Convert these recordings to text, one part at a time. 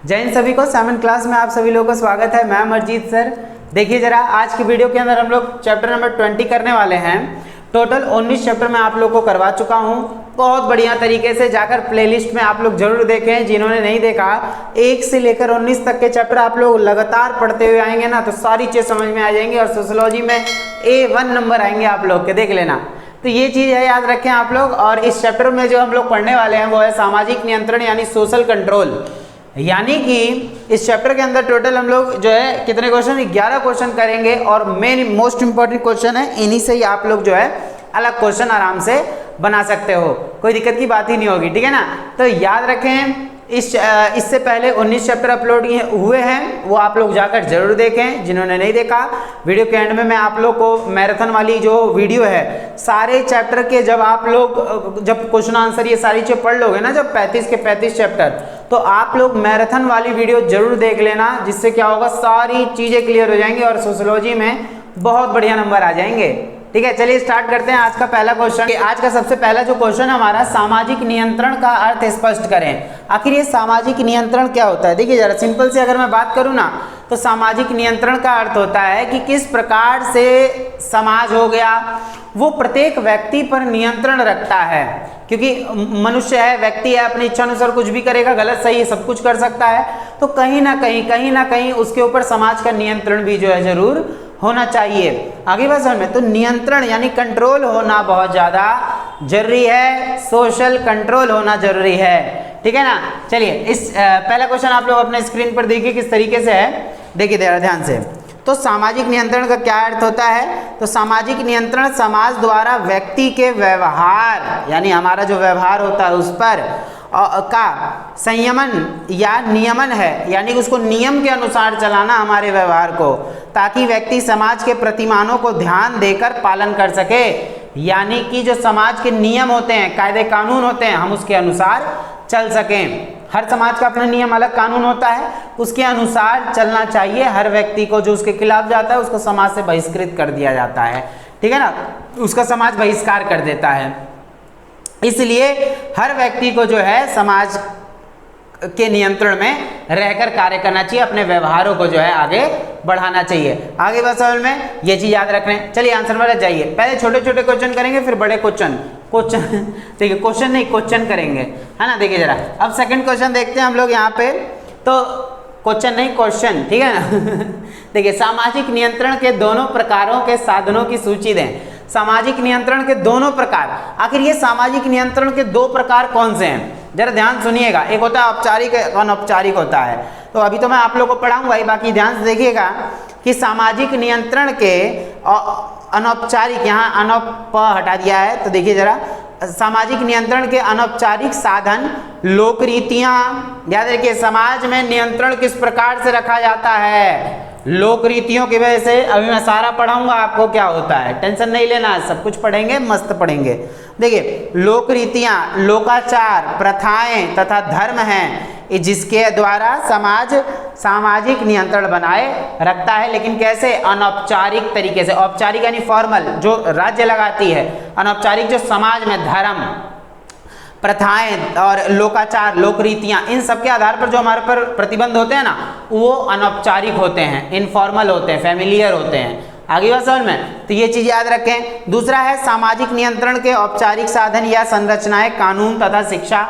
जय हिंद सभी को। 7th क्लास में आप सभी लोगों का स्वागत है। मैं अमरजीत सर। देखिए जरा, आज की वीडियो के अंदर हम लोग चैप्टर नंबर 20 करने वाले हैं। टोटल 19 चैप्टर मैं आप लोग को करवा चुका हूं बहुत बढ़िया तरीके से। जाकर प्लेलिस्ट में आप लोग जरूर देखें, जिन्होंने नहीं देखा। 1 से लेकर 19 तक के चैप्टर आप लोग लगातार पढ़ते हुए आएंगे ना, तो सारी चीज़ समझ में आ जाएंगी और सोशियोलॉजी में A1 नंबर आएंगे आप लोग के, देख लेना। तो ये चीज़ है, याद रखें आप लोग। और इस चैप्टर में जो हम लोग पढ़ने वाले हैं वो है सामाजिक नियंत्रण यानी सोशल कंट्रोल। यानी कि इस चैप्टर के अंदर टोटल हम लोग जो है कितने क्वेश्चन, 11 क्वेश्चन करेंगे और मेन मोस्ट इंपॉर्टेंट क्वेश्चन है। इन्हीं से ही आप लोग जो है अलग क्वेश्चन आराम से बना सकते हो, कोई दिक्कत की बात ही नहीं होगी, ठीक है ना। तो याद रखें, इससे पहले 19 चैप्टर अपलोड हुए हैं, वो आप लोग जाकर जरूर देखें जिन्होंने नहीं देखा। वीडियो के एंड में मैं आप लोग को मैराथन वाली जो वीडियो है, सारे चैप्टर के जब आप लोग जब क्वेश्चन आंसर ये सारी चीज़ पढ़ लोगे ना, जब 35 के 35 चैप्टर, तो आप लोग मैराथन वाली वीडियो जरूर देख लेना। जिससे क्या होगा, सारी चीज़ें क्लियर हो जाएंगी और सोशियोलॉजी में बहुत बढ़िया नंबर आ जाएंगे। ठीक है, चलिए स्टार्ट करते हैं आज का पहला क्वेश्चन। आज का सबसे पहला जो क्वेश्चन है हमारा, सामाजिक नियंत्रण का अर्थ स्पष्ट करें। आखिर ये सामाजिक नियंत्रण क्या होता है? देखिए जरा, सिंपल से अगर मैं बात करूं ना, तो सामाजिक नियंत्रण का अर्थ होता है कि किस प्रकार से समाज हो गया वो प्रत्येक व्यक्ति पर नियंत्रण रखता है। क्योंकि मनुष्य है, व्यक्ति है, अपनी इच्छा अनुसार कुछ भी करेगा, गलत सही सब कुछ कर सकता है। तो कहीं ना कहीं उसके ऊपर समाज का नियंत्रण भी जो है जरूर होना चाहिए। आगे बात समझ में, तो नियंत्रण यानी कंट्रोल होना बहुत ज़्यादा जरूरी है, सोशल कंट्रोल होना जरूरी है, ठीक है ना। चलिए इस पहला क्वेश्चन आप लोग अपने स्क्रीन पर देखिए किस तरीके से है, देखिए जरा ध्यान से। तो सामाजिक नियंत्रण का क्या अर्थ होता है? तो सामाजिक नियंत्रण समाज द्वारा व्यक्ति के व्यवहार यानी हमारा जो व्यवहार होता है उस पर का संयमन या नियमन है, यानी उसको नियम के अनुसार चलाना हमारे व्यवहार को, ताकि व्यक्ति समाज के प्रतिमानों को ध्यान देकर पालन कर सके। यानी कि जो समाज के नियम होते हैं, कायदे कानून होते हैं, हम उसके अनुसार चल सकें। हर समाज का अपना नियम अलग कानून होता है, उसके अनुसार चलना चाहिए हर व्यक्ति को। जो उसके खिलाफ जाता है उसको समाज से बहिष्कृत कर दिया जाता है, ठीक है ना, उसका समाज बहिष्कार कर देता है। इसलिए हर व्यक्ति को जो है समाज के नियंत्रण में रहकर कार्य करना चाहिए, अपने व्यवहारों को जो है आगे बढ़ाना चाहिए। आगे बस समझ में ये चीज याद रखना है। चलिए आंसर में जाइए। पहले छोटे छोटे क्वेश्चन करेंगे, फिर बड़े क्वेश्चन देखिए, क्वेश्चन नहीं क्वेश्चन करेंगे, है ना। देखिए जरा, अब सेकंड क्वेश्चन देखते हैं हम लोग यहाँ पे। तो क्वेश्चन नहीं क्वेश्चन, ठीक है ना। देखिए, सामाजिक नियंत्रण के दोनों प्रकारों के साधनों की सूची दें। सामाजिक नियंत्रण के दोनों प्रकार, आखिर ये सामाजिक नियंत्रण के 2 प्रकार कौन से हैं? जरा ध्यान सुनिएगा। एक होता है औपचारिक, एक अनौपचारिक होता है। तो अभी तो मैं आप लोगों को पढ़ाऊंगा ही, बाकी ध्यान से देखिएगा कि सामाजिक नियंत्रण के अनौपचारिक, यहाँ अनौप हटा दिया है, तो देखिए जरा, सामाजिक नियंत्रण के अनौपचारिक साधन, लोक रीतियां। याद रखिए, समाज में नियंत्रण किस प्रकार से रखा जाता है, लोक रीतियों की वजह से। अभी मैं सारा पढ़ाऊंगा आपको क्या होता है, टेंशन नहीं लेना, सब कुछ पढ़ेंगे, मस्त पढ़ेंगे। देखिए, लोक रीतियां, लोकाचार, प्रथाएं तथा धर्म हैं जिसके द्वारा समाज सामाजिक नियंत्रण बनाए रखता है। लेकिन कैसे? अनौपचारिक तरीके से। औपचारिक यानी फॉर्मल, जो राज्य लगाती है। अनौपचारिक जो समाज में धर्म, प्रथाएं और लोकाचार, लोक रीतियां, इन सब के आधार पर जो हमारे पर प्रतिबंध होते हैं ना, वो अनौपचारिक होते हैं, इनफॉर्मल होते हैं, फैमिलियर होते हैं। आगे बात समझ में, तो ये चीज याद रखें। दूसरा है सामाजिक नियंत्रण के औपचारिक साधन या संरचनाएं, कानून तथा शिक्षा।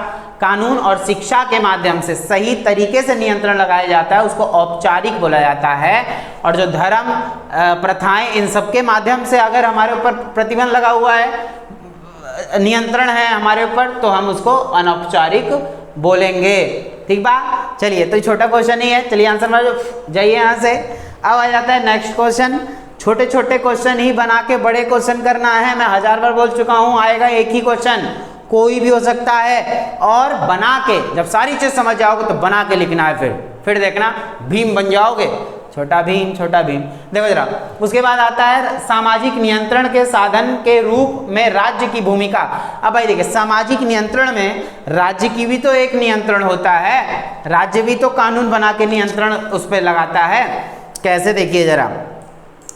कानून और शिक्षा के माध्यम से सही तरीके से नियंत्रण लगाया जाता है, उसको औपचारिक बोला जाता है। और जो धर्म, प्रथाएं, इन सब के माध्यम से अगर हमारे ऊपर प्रतिबंध लगा हुआ है, नियंत्रण है हमारे ऊपर, तो हम उसको अनौपचारिक बोलेंगे, ठीक बा। चलिए, तो छोटा क्वेश्चन ही है। चलिए आंसर में जाइए यहाँ से। अब आ जाता है नेक्स्ट क्वेश्चन। छोटे छोटे क्वेश्चन ही बना के बड़े क्वेश्चन करना है। मैं 1000 बार बोल चुका हूँ, आएगा एक ही क्वेश्चन, कोई भी हो सकता है। और बना के जब सारी चीज समझ जाओगे तो बना के लिखना है, फिर देखना भीम बन जाओगे, छोटा भीम छोटा भीम। देखो जरा, उसके बाद आता है सामाजिक नियंत्रण के साधन के रूप में राज्य की भूमिका। अब भाई देखिए, सामाजिक नियंत्रण में राज्य की भी तो एक नियंत्रण होता है, राज्य भी तो कानून बना के नियंत्रण उस पर लगाता है। कैसे? देखिए जरा,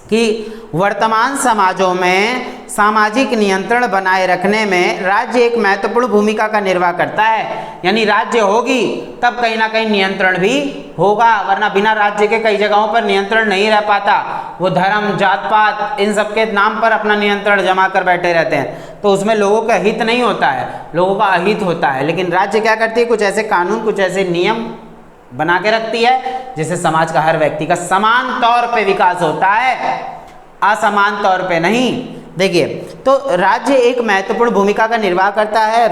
कि वर्तमान समाजों में सामाजिक नियंत्रण बनाए रखने में राज्य एक महत्वपूर्ण भूमिका का निर्वाह करता है। यानी राज्य होगी तब कहीं ना कहीं नियंत्रण भी होगा, वरना बिना राज्य के कई जगहों पर नियंत्रण नहीं रह पाता। वो धर्म, जात पात इन सब के नाम पर अपना नियंत्रण जमा कर बैठे रहते हैं, तो उसमें लोगों का हित नहीं होता है, लोगों का अहित होता है। लेकिन राज्य क्या करती है, कुछ ऐसे कानून, कुछ ऐसे नियम बना के रखती है जिससे समाज का हर व्यक्ति का समान तौर पे विकास होता है, असमान तौर पे नहीं। देखिए, तो राज्य एक महत्वपूर्ण भूमिका का निर्वाह करता है।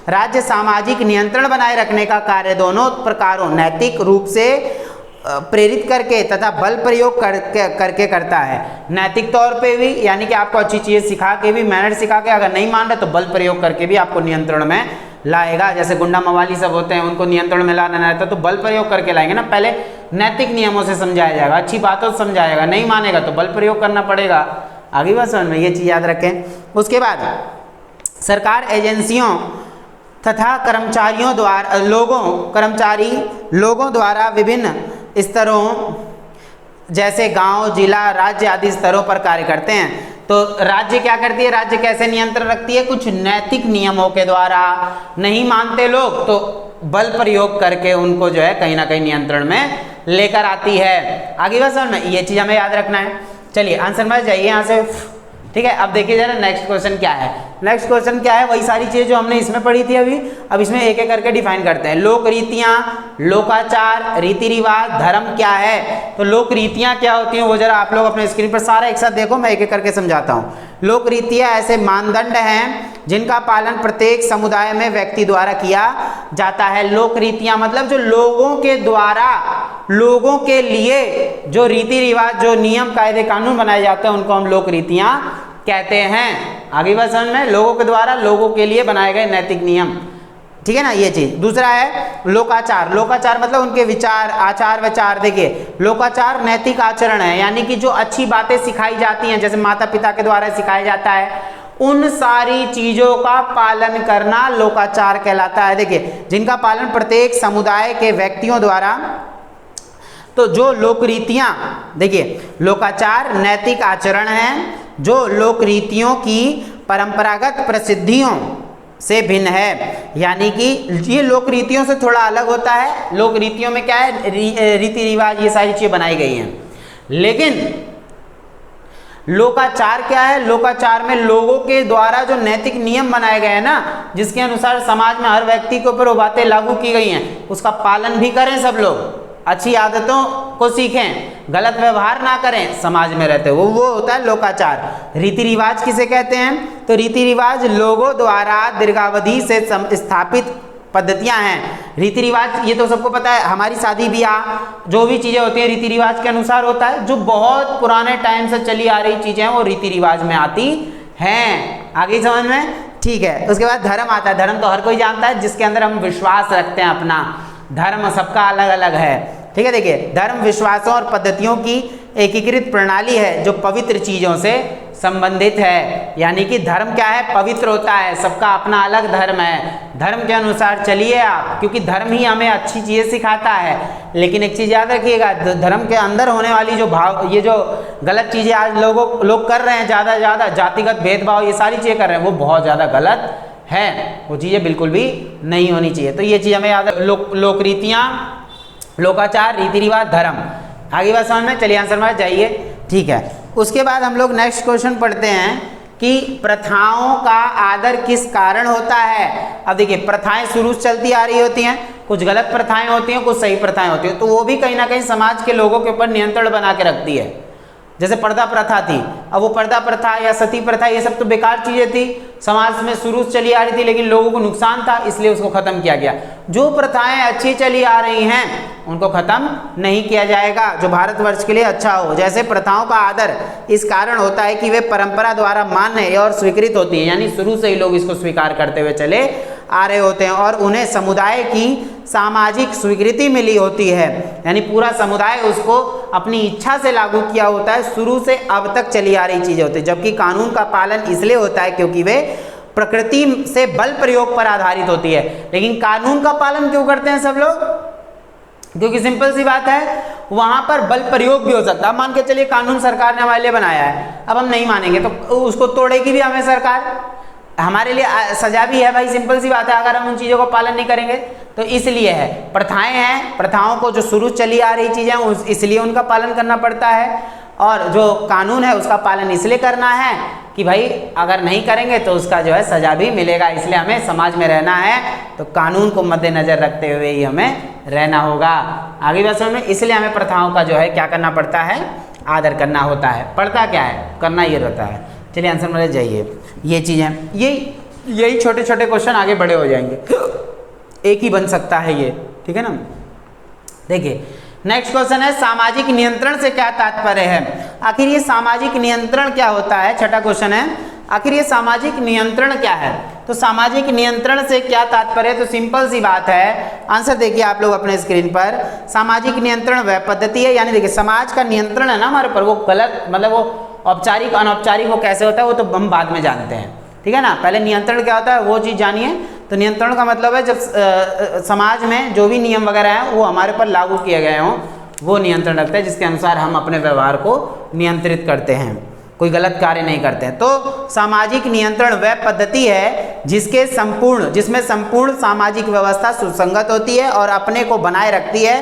राज्य सामाजिक नियंत्रण बनाए रखने का कार्य दोनों प्रकारों, नैतिक रूप से प्रेरित करके तथा बल प्रयोग करके करता है। नैतिक तौर पे भी, यानी कि आपको अच्छी चीज़ें सिखा के भी, मैनर सिखा के, अगर नहीं मान रहे तो बल प्रयोग करके भी आपको नियंत्रण में लाएगा। जैसे गुंडा मवाली सब होते हैं, उनको नियंत्रण में लाना रहता है तो बल प्रयोग करके लाएंगे ना। पहले नैतिक नियमों से समझाया जाएगा, अच्छी बातों से समझाएगा, नहीं मानेगा तो बल प्रयोग करना पड़ेगा। आगे बात समझ में, ये चीज़ याद रखें। उसके बाद सरकार एजेंसियों तथा लोगों द्वारा विभिन्न स्तरों जैसे गांव, जिला, राज्य आदि स्तरों पर कार्य करते हैं। तो राज्य क्या करती है, राज्य कैसे नियंत्रण रखती है, कुछ नैतिक नियमों के द्वारा। नहीं मानते लोग तो बल प्रयोग करके उनको जो है कहीं ना कहीं नियंत्रण में लेकर आती है। आगे बात समझ में, ये चीज हमें याद रखना है। चलिए आंसर में जाइए यहाँ से, ठीक है। अब देखिए जरा नेक्स्ट क्वेश्चन क्या है। नेक्स्ट क्वेश्चन क्या है, वही सारी चीजें जो हमने इसमें पढ़ी थी अभी, अब इसमें एक एक करके डिफाइन करते हैं। लोक रीतियां, लोकाचार, रीति रिवाज, धर्म क्या है। तो लोक रीतियां क्या होती हैं वो जरा आप लोग अपने स्क्रीन पर सारा एक साथ देखो, मैं एक एक करके समझाता हूँ। लोक रीतियां ऐसे मानदंड हैं जिनका पालन प्रत्येक समुदाय में व्यक्ति द्वारा किया जाता है। लोक रीतियां मतलब जो लोगों के द्वारा, लोगों के लिए जो रीति रिवाज, जो नियम, कायदे, कानून बनाए जाते हैं उनको हम लोक रीतियां कहते हैं। आगे बात समझ में, लोगों के द्वारा, लोगों के लिए बनाए गए नैतिक नियम, ठीक है ना, ये चीज। दूसरा है लोकाचार। लोकाचार मतलब उनके विचार, आचार विचार। देखिए, लोकाचार नैतिक आचरण है, यानी कि जो अच्छी बातें सिखाई जाती हैं, जैसे माता पिता के द्वारा सिखाया जाता है, उन सारी चीजों का पालन करना लोकाचार कहलाता है। देखिए, जिनका पालन प्रत्येक समुदाय के व्यक्तियों द्वारा, तो जो लोक रीतियां, देखिए लोकाचार नैतिक आचरण है जो लोक रीतियों की परंपरागत प्रसिद्धियों से भिन्न है, यानी कि ये लोक रीतियों से थोड़ा अलग होता है। लोक रीतियों में क्या है, रीति रिवाज, ये सारी चीजें बनाई गई हैं। लेकिन लोकाचार क्या है, लोकाचार में लोगों के द्वारा जो नैतिक नियम बनाए गए हैं ना, जिसके अनुसार समाज में हर व्यक्ति के ऊपर वो बातें लागू की गई हैं, उसका पालन भी करें सब लोग, अच्छी आदतों को सीखें, गलत व्यवहार ना करें समाज में रहते, वो होता है लोकाचार। रीति रिवाज किसे कहते हैं, तो रीति रिवाज लोगों द्वारा दीर्घावधि से स्थापित पद्धतियां हैं। रीति रिवाज ये तो सबको पता है, हमारी शादी ब्याह जो भी चीजें होती हैं रीति रिवाज के अनुसार होता है। जो बहुत पुराने टाइम से चली आ रही चीजें हैं वो रीति रिवाज में आती हैं। आगे समझ में, ठीक है। उसके बाद धर्म आता है। धर्म तो हर कोई जानता है, जिसके अंदर हम विश्वास रखते हैं अपना। धर्म सबका अलग अलग है, ठीक है। देखिए, धर्म विश्वासों और पद्धतियों की एकीकृत प्रणाली है जो पवित्र चीजों से संबंधित है। यानी कि धर्म क्या है, पवित्र होता है, सबका अपना अलग धर्म है। धर्म के अनुसार चलिए आप, क्योंकि धर्म ही हमें अच्छी चीजें सिखाता है। लेकिन एक चीज याद रखिएगा, धर्म के अंदर होने वाली जो भाव, ये जो गलत चीजें आज लोग कर रहे हैं, ज्यादा ज्यादा जातिगत भेदभाव, ये सारी चीजें कर रहे हैं, वो बहुत ज्यादा गलत है। वो चीजें बिल्कुल भी नहीं होनी चाहिए। तो ये चीज हमें याद, लोक रीतियां, लोकाचार, रीति रिवाज, धर्म। आगे बात समझ में, चलिए आंसर में जाइए, ठीक है। उसके बाद हम लोग नेक्स्ट क्वेश्चन पढ़ते हैं कि प्रथाओं का आदर किस कारण होता है। अब देखिए, प्रथाएं शुरू से चलती आ रही होती हैं, कुछ गलत प्रथाएं होती हैं, कुछ सही प्रथाएं होती हैं, तो वो भी कहीं ना कहीं समाज के लोगों के ऊपर नियंत्रण बना के रखती है। जैसे पर्दा प्रथा थी, अब वो पर्दा प्रथा या सती प्रथा, ये सब तो बेकार चीजें थी, समाज में शुरू से चली आ रही थी, लेकिन लोगों को नुकसान था, इसलिए उसको खत्म किया गया। जो प्रथाएं अच्छी चली आ रही हैं उनको खत्म नहीं किया जाएगा, जो भारतवर्ष के लिए अच्छा हो। जैसे प्रथाओं का आदर इस कारण होता है कि वे परंपरा द्वारा मान्य और स्वीकृत होती है, यानी शुरू से ही लोग इसको स्वीकार करते हुए चले आ रहे होते हैं और उन्हें समुदाय की सामाजिक स्वीकृति मिली होती है, यानी पूरा समुदाय उसको अपनी इच्छा से लागू किया होता है। शुरू से अब तक चली आ रही चीजें होती है। जबकि कानून का पालन इसलिए होता है क्योंकि वे प्रकृति से बल प्रयोग पर आधारित होती है। लेकिन कानून का पालन क्यों करते हैं सब लोग, क्योंकि सिंपल सी बात है, वहां पर बल प्रयोग भी हो सकता है। मान के चलिए कानून सरकार ने हमारे लिए बनाया है, अब हम नहीं मानेंगे तो उसको तोड़ेगी भी हमें सरकार, हमारे लिए सजा भी है भाई, सिंपल सी बात है अगर हम उन चीज़ों को पालन नहीं करेंगे। तो इसलिए है, प्रथाएं हैं, प्रथाओं को जो शुरू चली आ रही चीज़ें इसलिए उनका पालन करना पड़ता है, और जो कानून है उसका पालन इसलिए करना है कि भाई अगर नहीं करेंगे तो उसका जो है सजा भी मिलेगा। इसलिए हमें समाज में रहना है तो कानून को मद्देनजर रखते हुए ही हमें रहना होगा। आगे बात समझ में, इसलिए हमें प्रथाओं का जो है क्या करना पड़ता है, आदर करना होता है। पड़ता क्या है, करना ये रहता है। चलिए आंसर में जाइए, ये चीज़ें, यही छोटे छोटे क्वेश्चन आगे बड़े हो जाएंगे, एक ही बन सकता है ये, ठीक है ना। देखिए नेक्स्ट क्वेश्चन है, सामाजिक नियंत्रण से क्या तात्पर्य है। आखिर ये सामाजिक नियंत्रण क्या होता है, छठा क्वेश्चन है, आखिर ये सामाजिक नियंत्रण क्या है। तो सामाजिक नियंत्रण से क्या तात्पर्य है, तो सिंपल सी बात है, आंसर देखिए आप लोग अपने स्क्रीन पर। सामाजिक नियंत्रण वह पद्धति है, यानी देखिए समाज का नियंत्रण है ना हमारे ऊपर, वो गलत मतलब वो औपचारिक अनौपचारिक वो कैसे होता है वो तो हम बाद में जानते हैं, ठीक है ना। पहले नियंत्रण क्या होता है वो चीज़ जानिए। तो नियंत्रण का मतलब है जब समाज में जो भी नियम वगैरह हैं वो हमारे पर लागू किए गए हों, वो नियंत्रण रखता है, जिसके अनुसार हम अपने व्यवहार को नियंत्रित करते हैं, कोई गलत कार्य नहीं करते हैं। तो सामाजिक नियंत्रण वह पद्धति है जिसमें संपूर्ण सामाजिक व्यवस्था सुसंगत होती है और अपने को बनाए रखती है,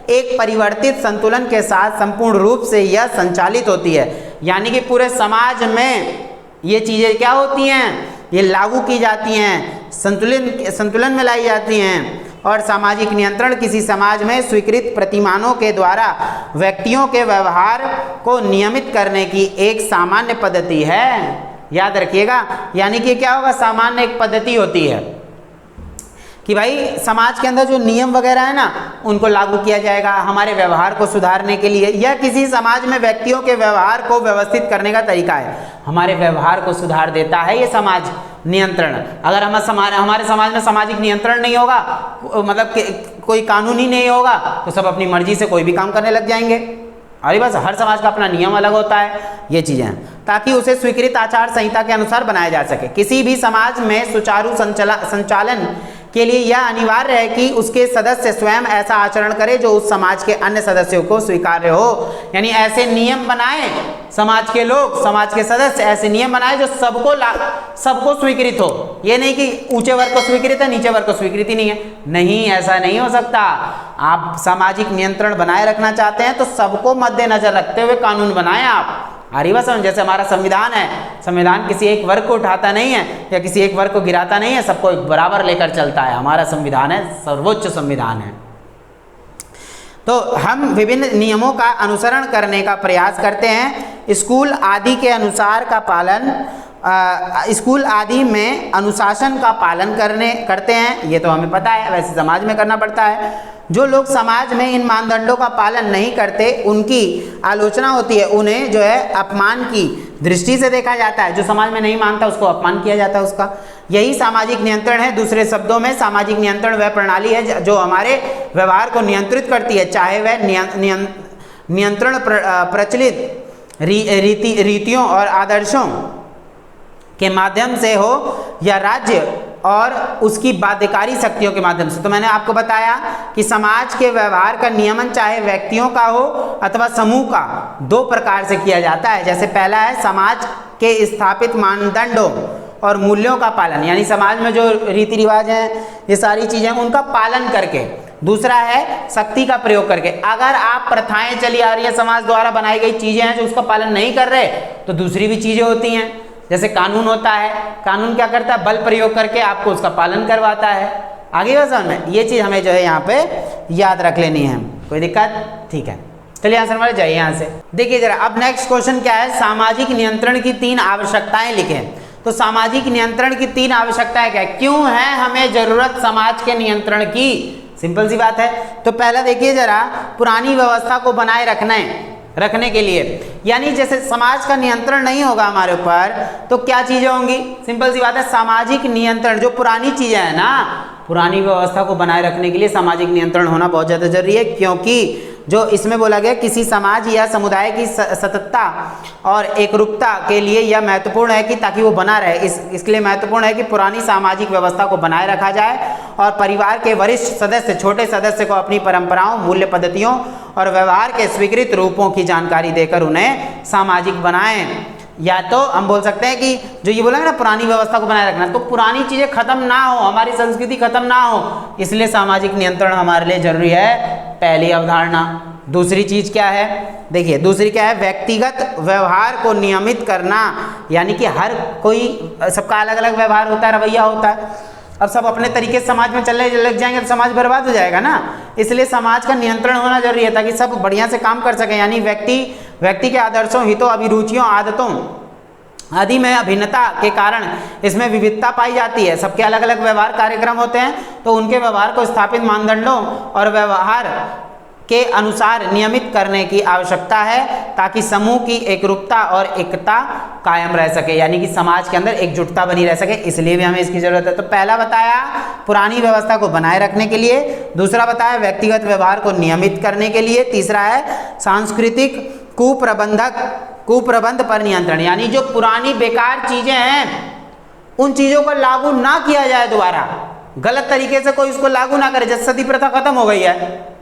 एक परिवर्तित संतुलन के साथ संपूर्ण रूप से यह संचालित होती है। यानी कि पूरे समाज में ये चीज़ें क्या होती हैं, ये लागू की जाती हैं, संतुलन में लाई जाती हैं। और सामाजिक नियंत्रण किसी समाज में स्वीकृत प्रतिमानों के द्वारा व्यक्तियों के व्यवहार को नियमित करने की एक सामान्य पद्धति है। याद रखिएगा, यानी कि क्या होगा, सामान्य एक पद्धति होती है कि भाई समाज के अंदर जो नियम वगैरह है ना उनको लागू किया जाएगा हमारे व्यवहार को सुधारने के लिए, या किसी समाज में व्यक्तियों के व्यवहार को व्यवस्थित करने का तरीका है, हमारे व्यवहार को सुधार देता है ये समाज नियंत्रण। अगर हमारे समाज में सामाजिक नियंत्रण नहीं होगा, मतलब कोई कानून ही नहीं होगा, तो सब अपनी मर्जी से कोई भी काम करने लग जाएंगे। अरे बस हर समाज का अपना नियम अलग होता है, ये चीज़ें, ताकि उसे स्वीकृत आचार संहिता के अनुसार बनाया जा सके। किसी भी समाज में सुचारू संचालन के लिए यह अनिवार्य है कि उसके सदस्य स्वयं ऐसा आचरण करे जो उस समाज के अन्य सदस्यों को स्वीकार्य हो। यानी ऐसे नियम बनाए समाज के लोग, समाज के सदस्य ऐसे नियम बनाए जो सबको स्वीकृत हो। ये नहीं कि ऊंचे वर्ग को स्वीकृत है नीचे वर्ग को स्वीकृति नहीं है, नहीं, ऐसा नहीं हो सकता। आप सामाजिक नियंत्रण बनाए रखना चाहते हैं तो सबको मद्देनजर रखते हुए कानून बनाएं आप। आरिवासन जैसे हमारा संविधान है, संविधान किसी एक वर्ग को उठाता नहीं है या किसी एक वर्ग को गिराता नहीं है, सबको बराबर लेकर चलता है। हमारा संविधान है, सर्वोच्च संविधान है। तो हम विभिन्न नियमों का अनुसरण करने का प्रयास करते हैं। स्कूल आदि के अनुसार का पालन स्कूल आदि में अनुशासन का पालन करते हैं, ये तो हमें पता है, वैसे समाज में करना पड़ता है। जो लोग समाज में इन मानदंडों का पालन नहीं करते उनकी आलोचना होती है, उन्हें जो है अपमान की दृष्टि से देखा जाता है। जो समाज में नहीं मानता उसको अपमान किया जाता है उसका, यही सामाजिक नियंत्रण है। दूसरे शब्दों में सामाजिक नियंत्रण वह प्रणाली है जो हमारे व्यवहार को नियंत्रित करती है, चाहे वह नियंत्रण प्रचलित रीतियों और आदर्शों के माध्यम से हो या राज्य और उसकी बाध्यकारी शक्तियों के माध्यम से। तो मैंने आपको बताया कि समाज के व्यवहार का नियमन चाहे व्यक्तियों का हो अथवा समूह का, दो प्रकार से किया जाता है। जैसे पहला है समाज के स्थापित मानदंडों और मूल्यों का पालन, यानी समाज में जो रीति रिवाज हैं, ये सारी चीज़ें उनका पालन करके। दूसरा है शक्ति का प्रयोग करके। अगर आप प्रथाएं चली आ रही है, समाज द्वारा बनाई गई चीज़ें हैं जो उसका पालन नहीं कर रहे, तो दूसरी भी चीज़ें होती हैं, जैसे कानून होता है। कानून क्या करता है, बल प्रयोग करके आपको उसका पालन करवाता है। आगे बात समझ में, ये चीज़ हमें जो है यहाँ पे याद रख लेनी है। कोई दिक्कत, ठीक है। चलिए आंसर हमारे जाइए यहाँ से। देखिए जरा, अब नेक्स्ट क्वेश्चन क्या है, सामाजिक नियंत्रण की 3 आवश्यकताएं लिखें। तो सामाजिक नियंत्रण की 3 आवश्यकताएं क्या है, क्यों है हमें जरूरत समाज के नियंत्रण की? सिंपल सी बात है। तो पहला देखिए जरा, पुरानी व्यवस्था को बनाए रखने के लिए, यानी जैसे समाज का नियंत्रण नहीं होगा हमारे ऊपर तो क्या चीज़ें होंगी? सिंपल सी बात है, सामाजिक नियंत्रण, जो पुरानी चीज़ें हैं ना, पुरानी व्यवस्था को बनाए रखने के लिए सामाजिक नियंत्रण होना बहुत ज़्यादा जरूरी है। क्योंकि जो इसमें बोला गया, किसी समाज या समुदाय की सततता और एकरूपता के लिए यह महत्वपूर्ण है कि ताकि वो बना रहे, इसके लिए महत्वपूर्ण है कि पुरानी सामाजिक व्यवस्था को बनाए रखा जाए और परिवार के वरिष्ठ सदस्य छोटे सदस्य को अपनी परंपराओं, मूल्य, पद्धतियों और व्यवहार के स्वीकृत रूपों की जानकारी देकर उन्हें सामाजिक बनाएं। या तो हम बोल सकते हैं कि जो ये बोलेंगे ना पुरानी व्यवस्था को बनाए रखना, तो पुरानी चीजें खत्म ना हो, हमारी संस्कृति खत्म ना हो, इसलिए सामाजिक नियंत्रण हमारे लिए जरूरी है, पहली अवधारणा। दूसरी चीज क्या है, देखिए दूसरी क्या है, व्यक्तिगत व्यवहार को नियमित करना, यानी कि हर कोई सबका अलग अलग व्यवहार होता है, रवैया होता है। अब सब अपने तरीके से समाज में चलने लग जाएंगे तो समाज बर्बाद हो जाएगा ना, इसलिए समाज का नियंत्रण होना जरूरी है ताकि सब बढ़िया से काम कर सकें। यानी व्यक्ति के आदर्शों, हितों, अभिरुचियों, आदतों आदि में अभिन्नता के कारण इसमें विविधता पाई जाती है। सबके अलग अलग व्यवहार कार्यक्रम होते हैं, तो उनके व्यवहार को स्थापित मानदंडों और व्यवहार के अनुसार नियमित करने की आवश्यकता है ताकि समूह की एकरूपता और एकता कायम रह सके, यानी कि समाज के अंदर एकजुटता बनी रह सके, इसलिए भी हमें इसकी जरूरत है। तो पहला बताया पुरानी व्यवस्था को बनाए रखने के लिए, दूसरा बताया व्यक्तिगत व्यवहार को नियमित करने के लिए, तीसरा है सांस्कृतिक कुप्रबंध पर नियंत्रण, यानी जो पुरानी बेकार चीजें हैं उन चीजों को लागू ना किया जाए, दोबारा गलत तरीके से कोई उसको लागू ना करे। जैसे सती प्रथा खत्म हो गई है,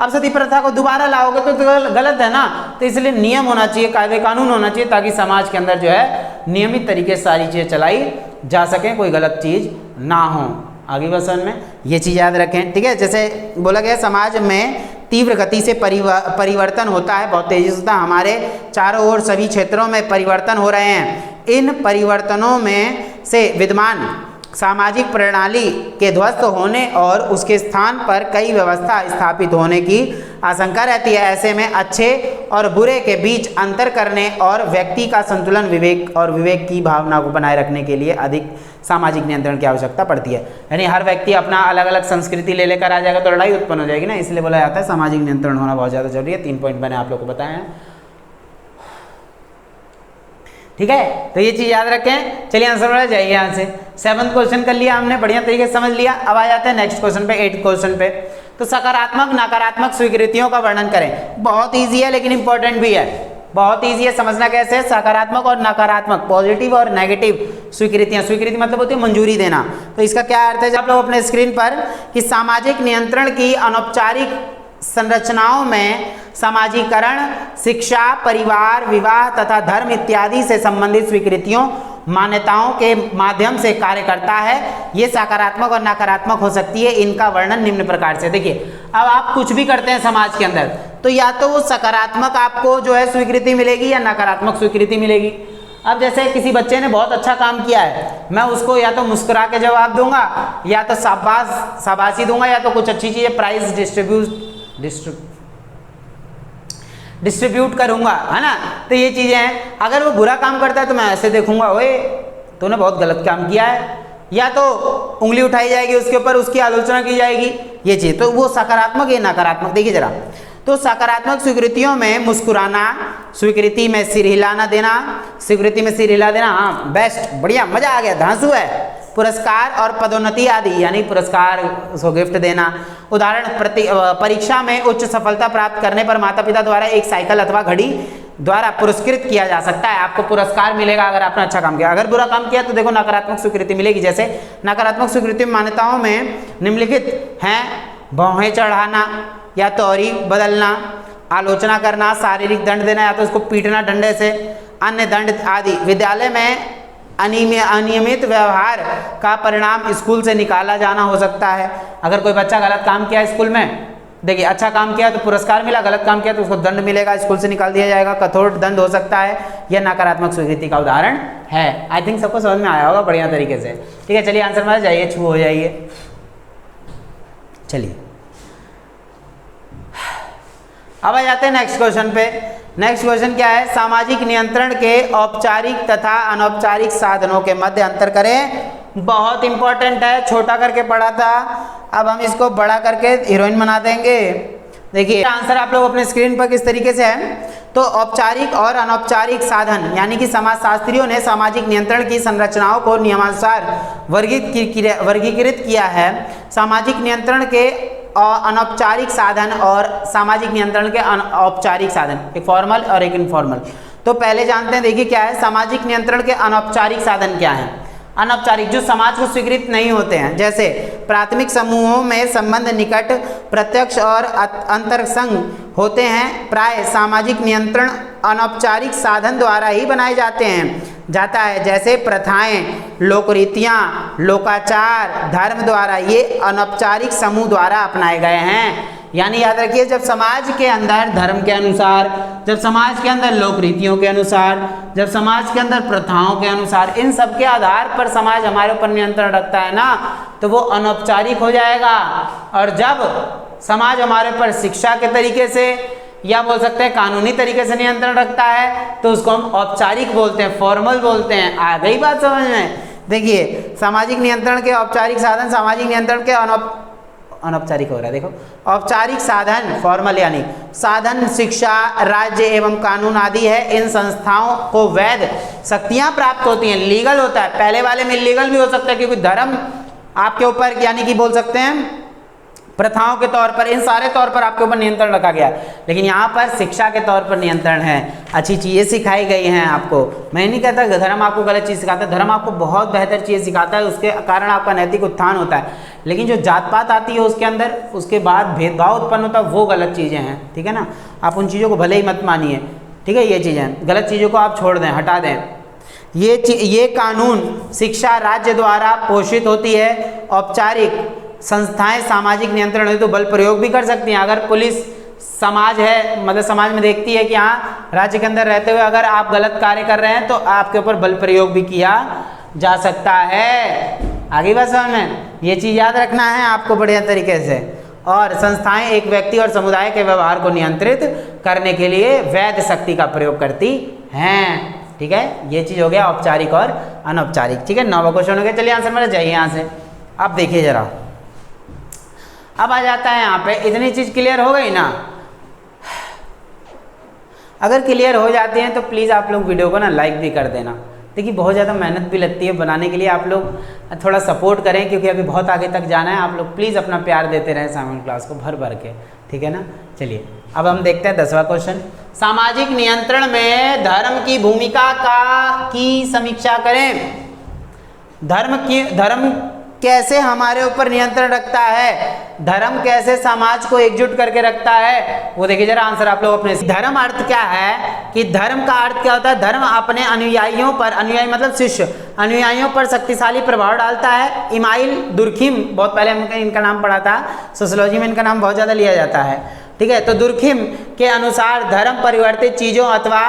अब सती प्रथा को दोबारा लाओगे तो गलत है ना, तो इसलिए नियम होना चाहिए, कायदे कानून होना चाहिए ताकि समाज के अंदर जो है नियमित तरीके से सारी चीजें चलाई जा सकें, कोई गलत चीज ना हो। आगे बस में ये चीज याद रखें, ठीक है। जैसे बोला गया समाज में तीव्र गति से परिवर्तन होता है, बहुत तेजी से होता है, हमारे चारों ओर सभी क्षेत्रों में परिवर्तन हो रहे हैं। इन परिवर्तनों में से विद्यमान सामाजिक प्रणाली के ध्वस्त होने और उसके स्थान पर कई व्यवस्था स्थापित होने की आशंका रहती है। ऐसे में अच्छे और बुरे के बीच अंतर करने और व्यक्ति का संतुलन, विवेक की भावना को बनाए रखने के लिए अधिक सामाजिक नियंत्रण की आवश्यकता पड़ती है। यानी हर व्यक्ति अपना अलग अलग संस्कृति ले लेकर आ जाएगा तो लड़ाई उत्पन्न हो जाएगी ना, इसलिए बोला जाता है सामाजिक नियंत्रण होना बहुत ज़्यादा जरूरी है। 3 पॉइंट मैंने आप लोग को बताए हैं, ठीक है। तो ये चीज याद रखें। चलिए आंसर बढ़ा जाइए यहाँ से। 7th क्वेश्चन कर लिया हमने, बढ़िया तरीके से समझ लिया। अब आ जाते हैं नेक्स्ट क्वेश्चन पे, 8th क्वेश्चन पे। तो सकारात्मक नकारात्मक स्वीकृतियों का वर्णन करें। बहुत इजी है लेकिन इंपॉर्टेंट भी है, बहुत इजी है, समझना कैसे है। सकारात्मक और नकारात्मक, पॉजिटिव और नेगेटिव स्वीकृतियां। स्वीकृति मतलब होती है मंजूरी देना। तो इसका क्या अर्थ है, जब आप लोग अपने स्क्रीन पर कि सामाजिक नियंत्रण की अनौपचारिक संरचनाओं में समाजीकरण, शिक्षा, परिवार, विवाह तथा धर्म इत्यादि से संबंधित स्वीकृतियों, मान्यताओं के माध्यम से कार्य करता है। ये सकारात्मक और नकारात्मक हो सकती है। इनका वर्णन निम्न प्रकार से, देखिए अब आप कुछ भी करते हैं समाज के अंदर, तो या तो वो सकारात्मक आपको जो है स्वीकृति मिलेगी या नकारात्मक स्वीकृति मिलेगी। अब जैसे किसी बच्चे ने बहुत अच्छा काम किया है, मैं उसको या तो मुस्कुरा के जवाब दूंगा, या तो शाबाशी दूंगा, या तो कुछ अच्छी चीजें प्राइज डिस्ट्रीब्यूट करूंगा, है ना। तो ये चीजें हैं। अगर वो बुरा काम करता है तो मैं ऐसे देखूंगा, ओए तूने बहुत गलत काम किया है, या तो उंगली उठाई जाएगी उसके ऊपर, उसकी आलोचना की जाएगी, ये चीज। तो वो सकारात्मक या नकारात्मक, देखिए जरा। तो सकारात्मक स्वीकृतियों में मुस्कुराना, स्वीकृति में सिर हिलाना देना, स्वीकृति में सिर हिला देना, हाँ बेस्ट, बढ़िया, मजा आ गया, धांसू है। पुरस्कार और पदोन्नति आदि, यानी पुरस्कार उसको गिफ्ट देना। उदाहरण, परीक्षा में उच्च सफलता प्राप्त करने पर माता पिता द्वारा एक साइकिल अथवा घड़ी द्वारा पुरस्कृत किया जा सकता है। आपको पुरस्कार मिलेगा अगर आपने अच्छा काम किया। अगर बुरा काम किया तो देखो नकारात्मक स्वीकृति मिलेगी। जैसे नकारात्मक स्वीकृति मान्यताओं में निम्नलिखित हैं: भौहें चढ़ाना, या तौरी बदलना, आलोचना करना, शारीरिक दंड देना, या तो उसको पीटना डंडे से, अन्य दंड आदि। विद्यालय में अनियमित व्यवहार का परिणाम स्कूल से निकाला जाना हो सकता है। अगर कोई बच्चा गलत काम किया स्कूल में, देखिए अच्छा काम किया तो पुरस्कार मिला, गलत काम किया तो उसको दंड मिलेगा, स्कूल से निकाल दिया जाएगा, कठोर दंड हो सकता है। यह नकारात्मक स्वीकृति का उदाहरण है। आई थिंक सबको समझ में आया होगा बढ़िया तरीके से, ठीक है। चलिए आंसर में जाइए, छू हो जाइए। चलिए अब आ जाते हैं नेक्स्ट क्वेश्चन पे। नेक्स्ट क्वेश्चन क्या है, सामाजिक नियंत्रण के औपचारिक तथा अनौपचारिक साधनों के मध्य अंतर करें। बहुत इंपॉर्टेंट है, छोटा करके पढ़ा था, अब हम इसको बड़ा करके हीरोइन बना देंगे। देखिए आंसर आप लोग अपने स्क्रीन पर किस तरीके से है। तो औपचारिक और अनौपचारिक साधन, यानी कि समाजशास्त्रियों ने सामाजिक नियंत्रण की संरचनाओं को नियमानुसार वर्गीकृत किया है। सामाजिक नियंत्रण के अनौपचारिक साधन और सामाजिक नियंत्रण के औपचारिक साधन, एक फॉर्मल और एक इनफॉर्मल। तो पहले जानते हैं, देखिए क्या है सामाजिक नियंत्रण के अनौपचारिक साधन क्या हैं। अनौपचारिक जो समाज को स्वीकृत नहीं होते हैं, जैसे प्राथमिक समूहों में संबंध निकट, प्रत्यक्ष और अंतरसंग होते हैं। प्राय सामाजिक नियंत्रण अनौपचारिक साधन द्वारा ही बनाए जाता है, जैसे प्रथाएं, लोकरीतियां, लोकाचार, धर्म द्वारा ये अनौपचारिक समूह द्वारा अपनाए गए हैं। यानी याद रखिए, जब समाज के अंदर धर्म के अनुसार, जब समाज के अंदर लोक रीतियों के अनुसार, जब समाज के अंदर प्रथाओं के अनुसार, इन सब के आधार पर समाज हमारे ऊपर नियंत्रण रखता है ना, तो वो अनौपचारिक हो जाएगा। और जब समाज हमारे ऊपर शिक्षा के तरीके से या बोल सकते हैं कानूनी तरीके से नियंत्रण रखता है, तो उसको हम औपचारिक बोलते हैं, फॉर्मल बोलते हैं। आ गई बात समझ में? देखिए, सामाजिक नियंत्रण के औपचारिक साधन, सामाजिक नियंत्रण के अनौपचारिक हो रहा है, देखो औपचारिक साधन फॉर्मल यानी साधन शिक्षा, राज्य एवं कानून आदि है। इन संस्थाओं को वैध शक्तियां प्राप्त होती हैं, लीगल होता है। पहले वाले में लीगल भी हो सकता है, क्योंकि धर्म आपके ऊपर यानी कि बोल सकते हैं प्रथाओं के तौर पर, इन सारे तौर पर आपके ऊपर नियंत्रण रखा गया है। लेकिन यहाँ पर शिक्षा के तौर पर नियंत्रण है, अच्छी चीज़ें सिखाई गई हैं आपको। मैं नहीं कहता धर्म आपको गलत चीज़ सिखाता है, धर्म आपको बहुत बेहतर चीज़ सिखाता है, उसके कारण आपका नैतिक उत्थान होता है। लेकिन जो जात पात आती है उसके अंदर, उसके बाद भेदभाव उत्पन्न होता है, वो गलत चीज़ें हैं। ठीक है ना, आप उन चीज़ों को भले ही मत मानिए, ठीक है। ये चीज़ें गलत चीज़ों को आप छोड़ दें, हटा दें। ये कानून शिक्षा राज्य द्वारा पोषित होती है। औपचारिक संस्थाएं सामाजिक नियंत्रण हेतु तो बल प्रयोग भी कर सकती हैं। अगर पुलिस समाज है, मतलब समाज में देखती है कि हाँ राज्य के अंदर रहते हुए अगर आप गलत कार्य कर रहे हैं, तो आपके ऊपर बल प्रयोग भी किया जा सकता है। आगे बात समझ में? ये चीज़ याद रखना है आपको बढ़िया तरीके से। और संस्थाएं एक व्यक्ति और समुदाय के व्यवहार को नियंत्रित करने के लिए वैध शक्ति का प्रयोग करती हैं। ठीक है, ये चीज़ हो गया औपचारिक और अनौपचारिक। ठीक है, 9वां क्वेश्चन हो गया। चलिए आंसर मेरा जाइए यहाँ से। अब देखिए जरा, अब आ जाता है यहाँ पे, इतनी चीज़ क्लियर हो गई ना? अगर क्लियर हो जाती हैं तो प्लीज़ आप लोग वीडियो को ना लाइक भी कर देना। देखिए बहुत ज़्यादा मेहनत भी लगती है बनाने के लिए, आप लोग थोड़ा सपोर्ट करें, क्योंकि अभी बहुत आगे तक जाना है। आप लोग प्लीज़ अपना प्यार देते रहें सामान्य क्लास को भर भर के, ठीक है ना। चलिए अब हम देखते हैं 10वां क्वेश्चन। सामाजिक नियंत्रण में धर्म की भूमिका की समीक्षा करें। धर्म कैसे हमारे ऊपर नियंत्रण रखता है, धर्म कैसे समाज को एकजुट करके रखता है, वो देखिए जरा आंसर आप लोग अपने। धर्म अर्थ क्या है कि धर्म का अर्थ क्या होता है? धर्म अपने अनुयायियों पर, अनुयायी मतलब शिष्य, अनुयायियों पर शक्तिशाली प्रभाव डालता है। इमाइल दुर्खिम, बहुत पहले हमने इनका नाम पढ़ा था, सोशियोलॉजी में इनका नाम बहुत ज़्यादा लिया जाता है। ठीक है, तो दुर्खिम के अनुसार धर्म परिवर्तित चीज़ों अथवा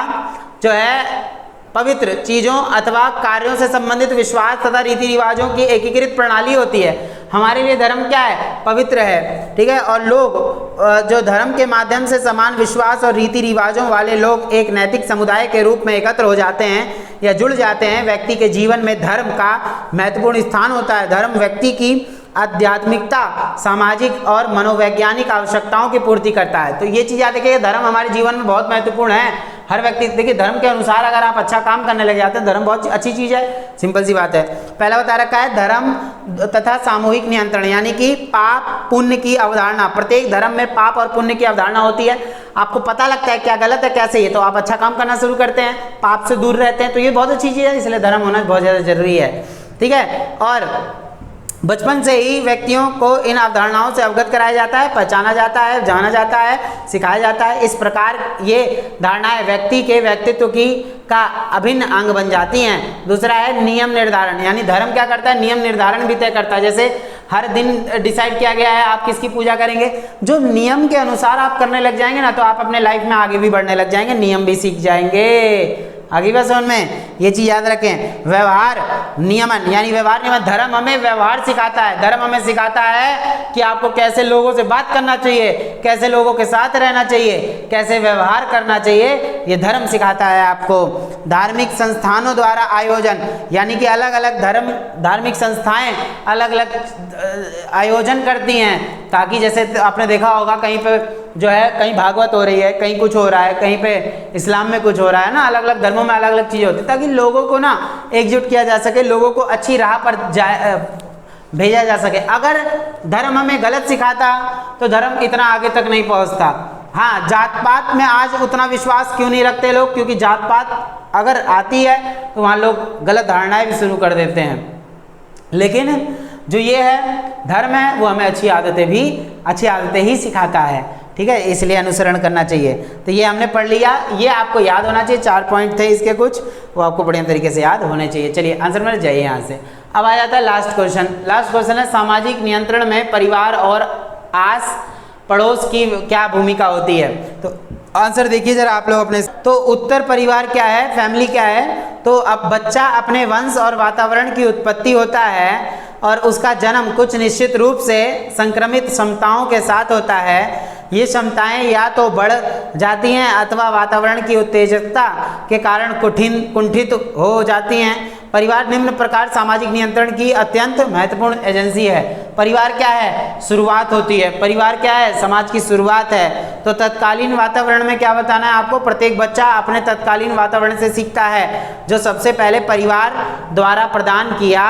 जो है पवित्र चीज़ों अथवा कार्यों से संबंधित विश्वास तथा रीति रिवाजों की एकीकृत प्रणाली होती है। हमारे लिए धर्म क्या है? पवित्र है। ठीक है, और लोग जो धर्म के माध्यम से समान विश्वास और रीति रिवाजों वाले लोग एक नैतिक समुदाय के रूप में एकत्र हो जाते हैं या जुड़ जाते हैं। व्यक्ति के जीवन में धर्म का महत्वपूर्ण स्थान होता है। धर्म व्यक्ति की आध्यात्मिकता, सामाजिक और मनोवैज्ञानिक आवश्यकताओं की पूर्ति करता है। तो ये चीज़ याद रखिए, धर्म हमारे जीवन में बहुत महत्वपूर्ण है। हर व्यक्ति देखिए धर्म के अनुसार अगर आप अच्छा काम करने लग जाते हैं, धर्म बहुत अच्छी चीज़ है, सिंपल सी बात है। पहला बता रखा है धर्म तथा सामूहिक नियंत्रण, यानी कि पाप पुण्य की अवधारणा। प्रत्येक धर्म में पाप और पुण्य की अवधारणा होती है। आपको पता लगता है क्या गलत है क्या सही है, तो आप अच्छा काम करना शुरू करते हैं, पाप से दूर रहते हैं। तो ये बहुत अच्छी चीज़ है, इसलिए धर्म होना बहुत ज़्यादा जरूरी है। ठीक है, और बचपन से ही व्यक्तियों को इन अवधारणाओं से अवगत कराया जाता है, पहचाना जाता है, जाना जाता है, सिखाया जाता है। इस प्रकार ये धारणाएं व्यक्ति के व्यक्तित्व का अभिन्न अंग बन जाती हैं। दूसरा है नियम निर्धारण, यानी धर्म क्या करता है? नियम निर्धारण भी तय करता है। जैसे हर दिन डिसाइड किया गया है आप किसकी पूजा करेंगे, जो नियम के अनुसार आप करने लग जाएंगे ना, तो आप अपने लाइफ में आगे भी बढ़ने लग जाएंगे, नियम भी सीख जाएंगे। आगे बस समझ में, ये चीज याद रखें। व्यवहार नियमन, यानी व्यवहार नियमन, धर्म हमें व्यवहार सिखाता है। धर्म हमें सिखाता है कि आपको कैसे लोगों से बात करना चाहिए, कैसे लोगों के साथ रहना चाहिए, कैसे व्यवहार करना चाहिए, ये धर्म सिखाता है आपको। धार्मिक संस्थानों द्वारा आयोजन, यानी कि अलग अलग धार्मिक संस्थाएं अलग अलग आयोजन करती हैं, ताकि जैसे आपने देखा होगा कहीं पे जो है कहीं भागवत हो रही है, कहीं कुछ हो रहा है, कहीं पे इस्लाम में कुछ हो रहा है ना, अलग अलग धर्मों में अलग अलग चीज़ें होती है, ताकि लोगों को ना एकजुट किया जा सके, लोगों को अच्छी राह पर भेजा जा सके। अगर धर्म हमें गलत सिखाता तो धर्म इतना आगे तक नहीं पहुंचता। हाँ, जात पात में आज उतना विश्वास क्यों नहीं रखते लोग? क्योंकि जात पात अगर आती है तो वहाँ लोग गलत धारणाएं भी शुरू कर देते हैं। लेकिन जो ये है धर्म है वो हमें अच्छी आदतें ही सिखाता है, ठीक है, इसलिए अनुसरण करना चाहिए। तो ये हमने पढ़ लिया, ये आपको याद होना चाहिए। 4 पॉइंट थे इसके कुछ, वो आपको बढ़िया तरीके से याद होने चाहिए। चलिए आंसर में जाइए यहाँ से। अब आ जाता है लास्ट क्वेश्चन। लास्ट क्वेश्चन है सामाजिक नियंत्रण में परिवार और आस पड़ोस की क्या भूमिका होती है। तो आंसर देखिए जरा आप लोग अपने। तो उत्तर परिवार क्या है, फैमिली क्या है। तो अब बच्चा अपने वंश और वातावरण की उत्पत्ति होता है और उसका जन्म कुछ निश्चित रूप से संक्रमित क्षमताओं के साथ होता है। ये क्षमताएं या तो बढ़ जाती हैं अथवा वातावरण की उत्तेजकता के कारण कुंठित हो जाती हैं। परिवार निम्न प्रकार सामाजिक नियंत्रण की अत्यंत महत्वपूर्ण एजेंसी है। परिवार क्या है, शुरुआत होती है। परिवार क्या है, समाज की शुरुआत है। तो तत्कालीन वातावरण में क्या बताना है आपको, प्रत्येक बच्चा अपने तत्कालीन वातावरण से सीखता है, जो सबसे पहले परिवार द्वारा प्रदान किया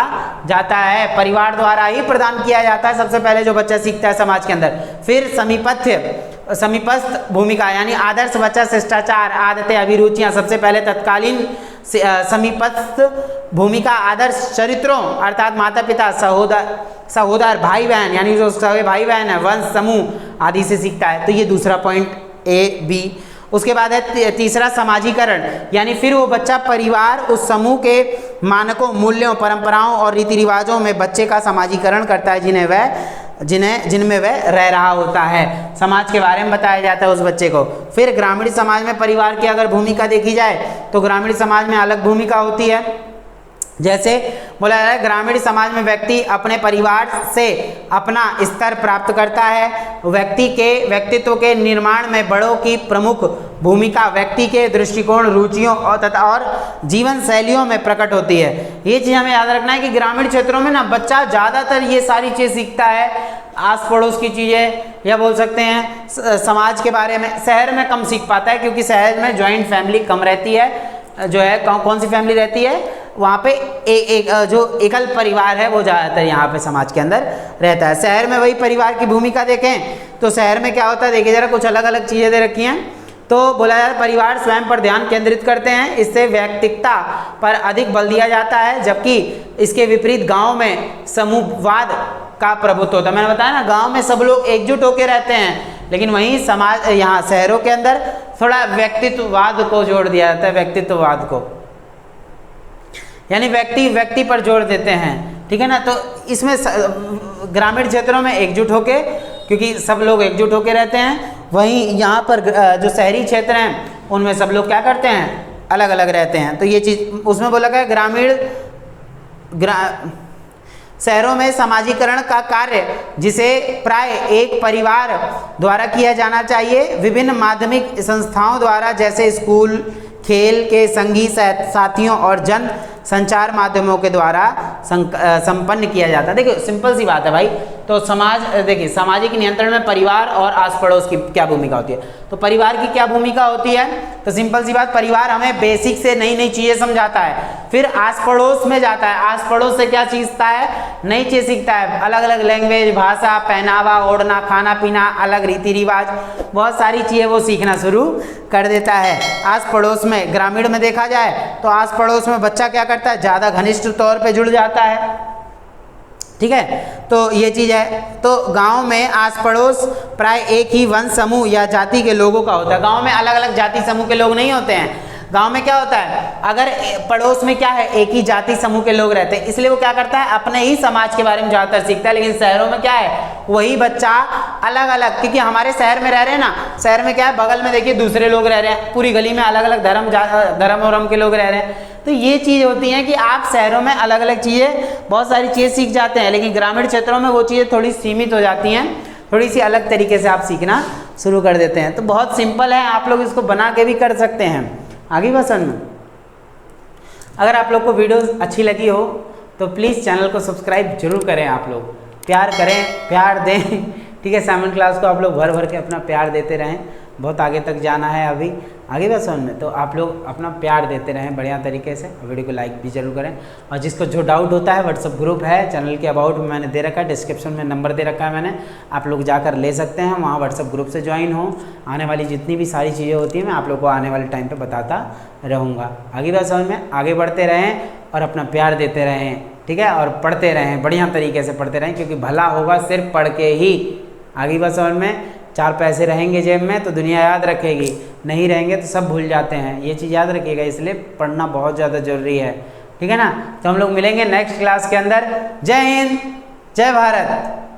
जाता है। परिवार द्वारा ही प्रदान किया जाता है सबसे पहले जो बच्चा सीखता है समाज के अंदर। फिर समीपस्थ भूमिका यानी आदर्श बच्चा, शिष्टाचार, आदतें, अभिरुचियां, सबसे पहले तत्कालीन समीपस्थ भूमिका आदर्श चरित्रों अर्थात माता पिता, सहोदर भाई बहन यानी जो सगे भाई बहन है, वंश समूह आदि से सीखता है। तो ये दूसरा पॉइंट ए बी। उसके बाद है तीसरा समाजीकरण, यानी फिर वो बच्चा परिवार उस समूह के मानकों, मूल्यों, परंपराओं और रीति रिवाजों में बच्चे का समाजीकरण करता है जिनमें वह रह रहा होता है। समाज के बारे में बताया जाता है उस बच्चे को। फिर ग्रामीण समाज में परिवार की अगर भूमिका देखी जाए तो ग्रामीण समाज में अलग भूमिका होती है। जैसे बोला जा रहा है ग्रामीण समाज में व्यक्ति अपने परिवार से अपना स्तर प्राप्त करता है। व्यक्तित्व के निर्माण में बड़ों की प्रमुख भूमिका व्यक्ति के दृष्टिकोण, रुचियों और जीवन शैलियों में प्रकट होती है। ये चीज़ हमें याद रखना है कि ग्रामीण क्षेत्रों में ना बच्चा ज़्यादातर ये सारी चीज़ सीखता है, आस पड़ोस की चीज़ें, या बोल सकते हैं समाज के बारे में। शहर में कम सीख पाता है क्योंकि शहर में जॉइंट फैमिली कम रहती है। जो है कौन सी फैमिली रहती है वहाँ पे, जो एकल परिवार है वो ज़्यादातर यहाँ पे समाज के अंदर रहता है। शहर में वही परिवार की भूमिका देखें तो शहर में क्या होता है, देखिए जरा कुछ अलग अलग चीज़ें दे रखी हैं। तो बोला जाता है परिवार स्वयं पर ध्यान केंद्रित करते हैं, इससे व्यक्तिगतता पर अधिक बल दिया जाता है, जबकि इसके विपरीत गांव में समूहवाद का प्रभुत्व होता है। मैंने बताया ना गांव में सब लोग एकजुट होकर रहते हैं, लेकिन वहीं समाज यहाँ शहरों के अंदर थोड़ा व्यक्तित्ववाद को जोड़ दिया जाता है। व्यक्तित्ववाद को यानी व्यक्ति पर जोड़ देते हैं, ठीक है ना। तो इसमें ग्रामीण क्षेत्रों में एकजुट होके, क्योंकि सब लोग एकजुट होके रहते हैं, वहीं यहाँ पर जो शहरी क्षेत्र हैं उनमें सब लोग क्या करते हैं, अलग अलग रहते हैं। तो ये चीज़ उसमें बोला गया शहरों में समाजीकरण का कार्य जिसे प्राय एक परिवार द्वारा किया जाना चाहिए, विभिन्न माध्यमिक संस्थाओं द्वारा जैसे स्कूल, खेल के संगी साथियों और जन संचार माध्यमों के द्वारा संपन्न किया जाता है। देखिए सिंपल सी बात है भाई। तो देखिए सामाजिक नियंत्रण में परिवार और आस पड़ोस की क्या भूमिका होती है। तो परिवार की क्या भूमिका होती है, तो सिंपल सी बात, परिवार हमें बेसिक से नई नई चीज़ें समझाता है। फिर आस पड़ोस में जाता है, आस पड़ोस से क्या सीखता है, नई चीज़ सीखता है, अलग अलग लैंग्वेज, भाषा, पहनावा, ओढ़ना, खाना पीना, अलग रीति रिवाज, बहुत सारी चीज़ें वो सीखना शुरू कर देता है। आस पड़ोस में ग्रामीण में देखा जाए तो आस पड़ोस में बच्चा क्या करता है, ज़्यादा घनिष्ठ तौर पे जुड़ जाता है, ठीक है। तो ये चीज़ है। तो गांव में आस पड़ोस प्राय एक ही वंश समूह या जाति के लोगों का होता है। गांव में अलग अलग जाति समूह के लोग नहीं होते हैं। गांव में क्या होता है, अगर पड़ोस में क्या है, एक ही जाति समूह के लोग रहते हैं, इसलिए वो क्या करता है, अपने ही समाज के बारे में ज़्यादातर सीखता है। लेकिन शहरों में क्या है, वही बच्चा अलग अलग, क्योंकि हमारे शहर में रह रहे हैं ना, शहर में क्या है, बगल में देखिए दूसरे लोग रह रहे हैं, पूरी गली में अलग अलग धर्म के लोग रह रहे हैं। तो ये चीज़ होती है कि आप शहरों में अलग अलग चीज़ें, बहुत सारी चीज़ें सीख जाते हैं, लेकिन ग्रामीण क्षेत्रों में वो चीज़ें थोड़ी सीमित हो जाती हैं, थोड़ी सी अलग तरीके से आप सीखना शुरू कर देते हैं। तो बहुत सिंपल है, आप लोग इसको बना के भी कर सकते हैं। आगे बात समझ में। अगर आप लोग को वीडियो अच्छी लगी हो तो प्लीज़ चैनल को सब्सक्राइब जरूर करें। आप लोग प्यार करें, प्यार दें, ठीक है। साइमन क्लास को आप लोग भर भर के अपना प्यार देते रहें, बहुत आगे तक जाना है अभी, आगे बात समझ में। तो आप लोग अपना प्यार देते रहें बढ़िया तरीके से, वीडियो को लाइक भी जरूर करें। और जिसको जो डाउट होता है, व्हाट्सअप ग्रुप है चैनल के अबाउट में मैंने दे रखा है, डिस्क्रिप्शन में नंबर दे रखा है मैंने, आप लोग जाकर ले सकते हैं, वहाँ व्हाट्सअप ग्रुप से ज्वाइन हो। आने वाली जितनी भी सारी चीज़ें होती हैं मैं आप लोग को आने वाले टाइम पर बताता रहूँगा। आगे बात समझ में, आगे बढ़ते रहें और अपना प्यार देते रहें। ठीक है, और पढ़ते रहें, बढ़िया तरीके से पढ़ते रहें, क्योंकि भला होगा सिर्फ पढ़ के ही। आगे बात समझ में, 4 पैसे रहेंगे जेब में तो दुनिया याद रखेगी, नहीं रहेंगे तो सब भूल जाते हैं, ये चीज़ याद रखिएगा। इसलिए पढ़ना बहुत ज़्यादा ज़रूरी है, ठीक है ना। तो हम लोग मिलेंगे नेक्स्ट क्लास के अंदर। जय हिंद, जय भारत।